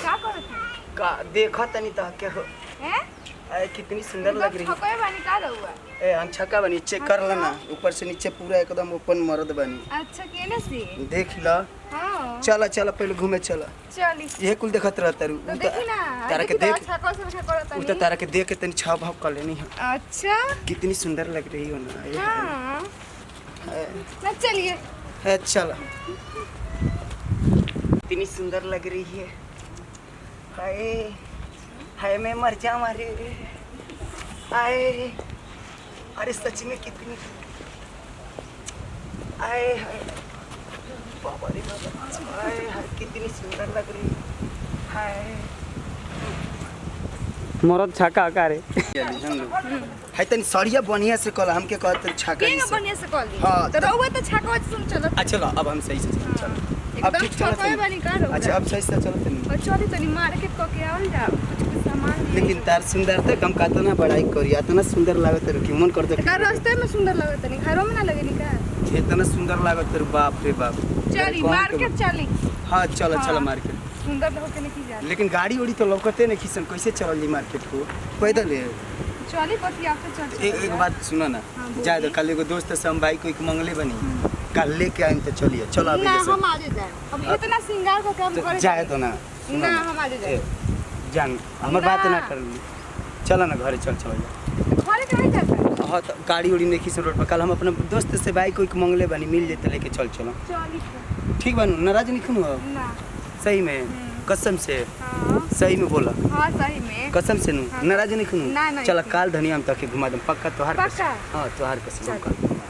क्या करत है? का देखो तनी तो के हो हैं? अरे कितनी सुंदर लग रही छकोए बानी का रहुआ? ए हम छक्का बनी चेक कर लेना ऊपर से नीचे पूरा एकदम ओपन मर्द बनी अच्छा केने से? देख ला हां चला चला पहले घूमे चला चली ये कुल देखत रहता रू तो देखी ना तारा के देख छको से करत उ तो तारा के देख के तनी छाव भाव कर लेनी है अच्छा कितनी सुंदर लग रही हो ना ये हां है। ना चलिए है चला कितनी सुंदर लग रही है हाय हाय मैं मर जा मारे हाय अरे सच में कितनी हाय हाय बाबा रे बाबा हाय हाय कितनी सुंदर लग रही हाय मरद छक्का का रे हाय तनी सड़िया बढ़िया से कल हमके कहत छक्का के बढ़िया से कॉल दी हाँ, तो रहुआ तो छको से सुन चलो अच्छा लो अब हम सही से चलो अब एकदम ठीक चलो छकोए बानी का रहुआ अच्छा अब सही से चलो तनी और चली तनी मार्केट को के आल जाओ कुछ सामान ले लेकिन तार सुंदरता कम का ना बड़ाई करी इतना सुंदर लागत रे कि मन कर दे का रास्ते में सुंदर लगत नहीं घरों में ना लगेनी का इतना सुंदर लागत रे बाप रे बाप चली मार्केट चली हां चलो हाँ। चलो मार्केट सुंदर होके नहीं जा लेकिन गाड़ी उड़ी तो लौकते नहीं किसन कैसे चलल जी मार्केट को पैदल है चली पति आपसे चल एक बात सुनो ना हाँ, बोलिए। जाए तो कल एगो दोस्त से हम भाई को एक मंगले बनी कल लेके आएं तो चलिए चलो अभी ना जैसे हम आज जाए अब इतना सिंगार को काम करे जाए तो ना सुनो ना हम आज जाए जान हमर बात ना कर चलो ना घरे चल चलो घरे के नहीं जाता हाँ तो गाड़ी उड़ी नहीं खींच रोड पर कल हम अपने दोस्त से बाइक को एक मंगले बनी मिल जेते लेके चल चलो चली ठीक बनू नाराज नहीं खुनू ना सही में कसम से हां सही में बोला हां सही में कसम से नू हाँ। नाराज नहीं खुनू ना, नहीं चल खुनू। काल धनिया हम तक घुमा दम पक्का तोहार पक्का? हां तोहार कसम हम चल। कर